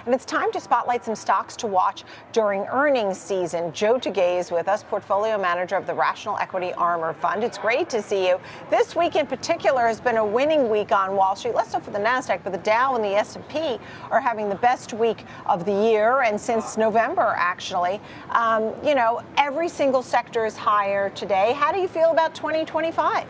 and it's time to spotlight some stocks to watch during earnings season. Joe Tagay is with us, portfolio manager of the Rational Equity Armor Fund. It's great to see you. This week in particular has been a winning week on Wall Street. Let's start for the NASDAQ, but the Dow and the S&P are having the best week of the year, and since November, actually. Every single sector is higher today. How do you feel about 2025?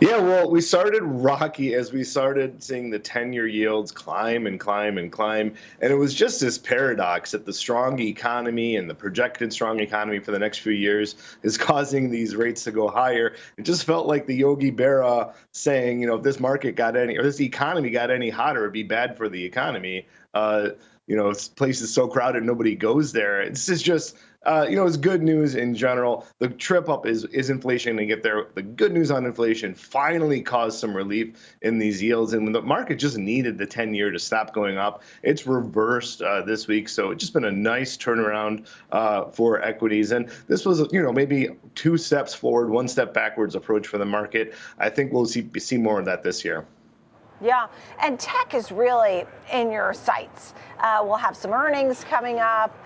Yeah, well, we started rocky as we started seeing the 10-year yields climb and climb and climb. And it was just this paradox that the strong economy and the projected strong economy for the next few years is causing these rates to go higher. It just felt like the Yogi Berra saying, if this market got any, or this economy got any hotter, it'd be bad for the economy. This place is so crowded, nobody goes there. This is just, it's good news in general. The trip up is inflation to get there. The good news on inflation finally caused some relief in these yields. And when the market just needed the 10-year to stop going up, it's reversed this week. So it's just been a nice turnaround for equities. And this was, maybe 2 steps forward, 1 step backwards approach for the market. I think we'll see more of that this year. Yeah, and tech is really in your sights. We'll have some earnings coming up,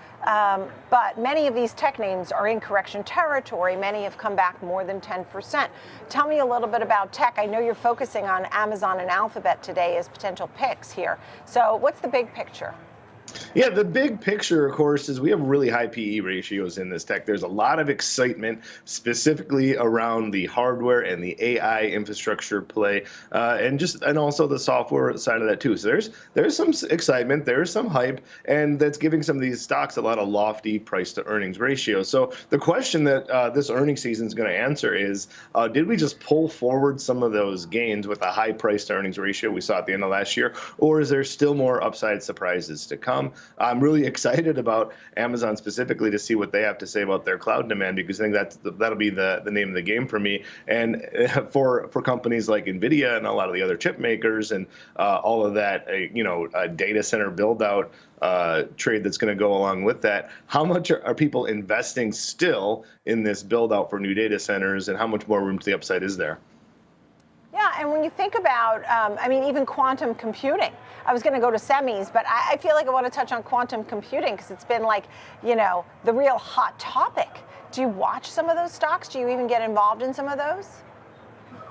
but many of these tech names are in correction territory. Many have come back more than 10%. Tell me a little bit about tech. I know you're focusing on Amazon and Alphabet today as potential picks here. So what's the big picture? Yeah, the big picture, of course, is we have really high PE ratios in this tech. There's a lot of excitement specifically around the hardware and the AI infrastructure play, and also the software side of that too. So there's some excitement, there's some hype, and that's giving some of these stocks a lot of lofty price to earnings ratios. So the question that this earnings season is going to answer is, did we just pull forward some of those gains with a high price to earnings ratio we saw at the end of last year, or is there still more upside surprises to come? I'm really excited about Amazon specifically to see what they have to say about their cloud demand, because I think that'll be the name of the game for me. And for companies like NVIDIA and a lot of the other chip makers and all of that, data center build out trade that's going to go along with that. How much are people investing still in this build out for new data centers, and how much more room to the upside is there? Yeah, and when you think about, even quantum computing, I was going to go to semis, but I feel like I want to touch on quantum computing because it's been like, the real hot topic. Do you watch some of those stocks? Do you even get involved in some of those?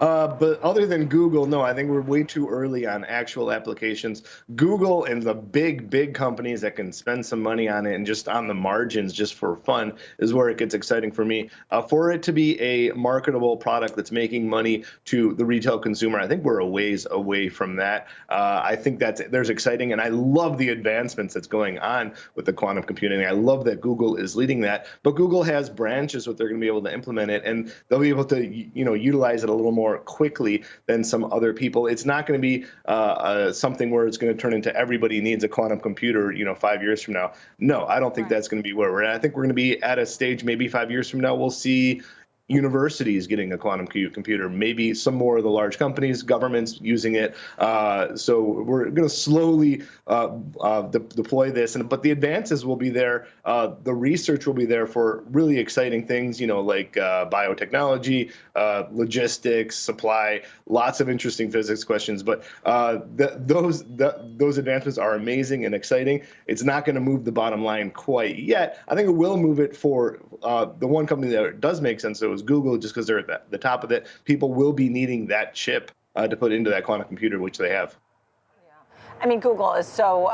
But other than Google, no, I think we're way too early on actual applications. Google and the big companies that can spend some money on it and just on the margins just for fun is where it gets exciting for me. For it to be a marketable product that's making money to the retail consumer, I think we're a ways away from that. I think there's exciting, and I love the advancements that's going on with the quantum computing. I love that Google is leading that, but Google has branches that they're going to be able to implement it, and they'll be able to utilize it a little more quickly than some other people. It's not going to be something where it's going to turn into everybody needs a quantum computer, 5 years from now. No, I don't think that's going to be where we're at. I think we're going to be at a stage maybe 5 years from now we'll see universities getting a quantum computer, maybe some more of the large companies, governments using it. So we're going to slowly deploy this, but the advances will be there. The research will be there for really exciting things, like biotechnology, logistics, supply, lots of interesting physics questions. But those advancements are amazing and exciting. It's not going to move the bottom line quite yet. I think it will move it for the one company that does make sense. So is Google, just because they're at the top of it. People will be needing that chip to put into that quantum computer, which they have. Google is so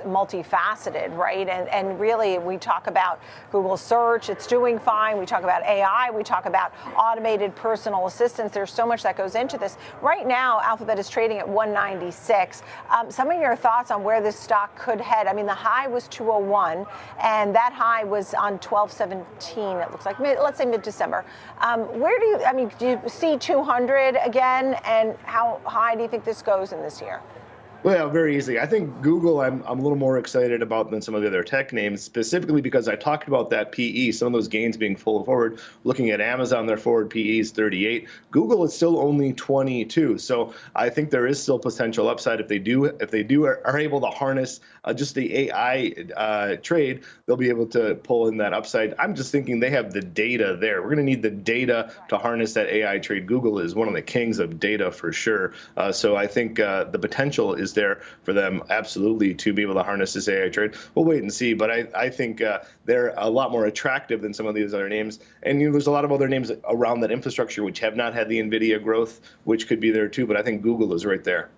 multifaceted, right? And really, we talk about Google search, it's doing fine. We talk about AI, we talk about automated personal assistants. There's so much that goes into this. Right now, Alphabet is trading at 196. Some of your thoughts on where this stock could head? The high was 201, and that high was on 12/17. It looks like let's say mid-December. Where do you see 200 again? And how high do you think this goes in this year? Well, very easily. I think Google I'm a little more excited about than some of the other tech names, specifically because I talked about that PE, some of those gains being full forward. Looking at Amazon, their forward PE is 38. Google is still only 22. So I think there is still potential upside if they are able to harness just the AI trade, they'll be able to pull in that upside. I'm just thinking they have the data there. We're going to need the data to harness that AI trade. Google is one of the kings of data for sure. So I think the potential is is there for them absolutely to be able to harness this AI trade. We'll wait and see, but I think they're a lot more attractive than some of these other names. And there's a lot of other names around that infrastructure which have not had the NVIDIA growth, which could be there too, but I think Google is right there.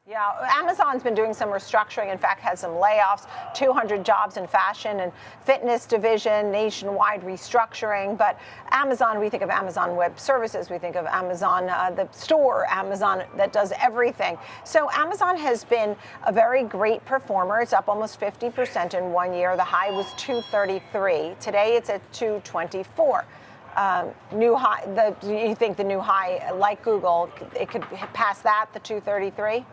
Yeah, Amazon's been doing some restructuring. In fact, had some layoffs, 200 jobs in fashion and fitness division, nationwide restructuring. But Amazon, we think of Amazon Web Services, we think of Amazon, the store, Amazon that does everything. So Amazon has been a very great performer. It's up almost 50% in 1 year. The high was 233. Today it's at 224. New high. You think the new high, like Google, it could pass that, the 233?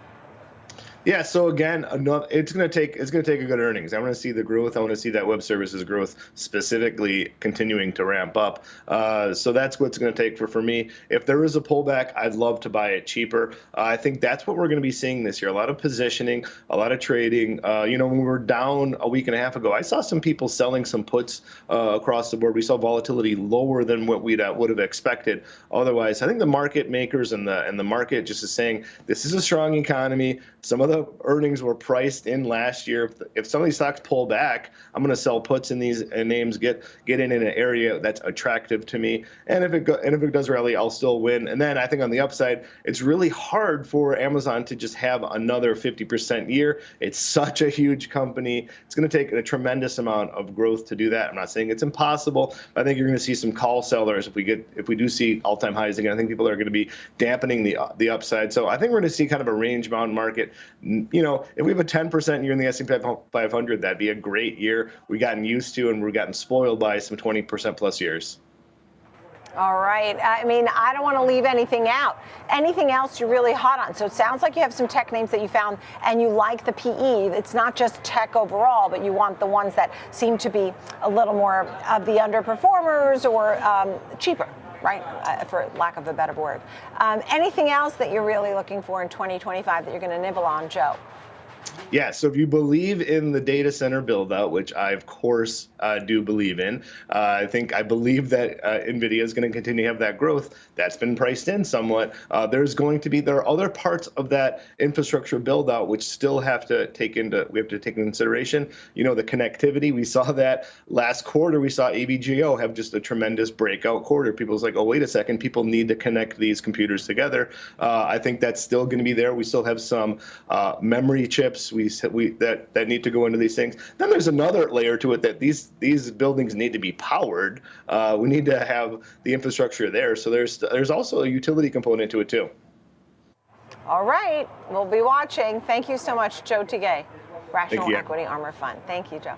Yeah, so again, it's going to take a good earnings. I want to see the growth. I want to see that web services growth specifically continuing to ramp up. So that's what's going to take for me. If there is a pullback, I'd love to buy it cheaper. I think that's what we're going to be seeing this year. A lot of positioning, a lot of trading. When we were down a week and a half ago, I saw some people selling some puts across the board. We saw volatility lower than what we would have expected. Otherwise, I think the market makers and the market just is saying this is a strong economy. Some of the earnings were priced in last year. If some of these stocks pull back, I'm going to sell puts in these names, get in an area that's attractive to me. And if it does rally, I'll still win. And then I think on the upside, it's really hard for Amazon to just have another 50% year. It's such a huge company. It's going to take a tremendous amount of growth to do that. I'm not saying it's impossible. I think you're going to see some call sellers if we do see all-time highs again. I think people are going to be dampening the upside. So I think we're going to see kind of a range-bound market. If we have a 10% year in the S&P 500, that'd be a great year. We've gotten used to and we've gotten spoiled by some 20% plus years. All right. I mean, I don't want to leave anything out. Anything else you're really hot on? So it sounds like you have some tech names that you found and you like the PE. It's not just tech overall, but you want the ones that seem to be a little more of the underperformers or cheaper, right? For lack of a better word. Anything else that you're really looking for in 2025 that you're going to nibble on, Joe? Yeah, so if you believe in the data center build out, which I of course do believe in, I believe that NVIDIA is going to continue to have that growth. That's been priced in somewhat. There are other parts of that infrastructure build out which still we have to take into consideration. The connectivity. We saw that last quarter. We saw AVGO have just a tremendous breakout quarter. People's like, oh, wait a second, people need to connect these computers together. I think that's still going to be there. We still have some memory chips that need to go into these things. Then there's another layer to it that these buildings need to be powered. We need to have the infrastructure there. So there's also a utility component to it too. All right, we'll be watching. Thank you so much, Joe Tigay, Rational Equity Armor Fund. Thank you, Joe.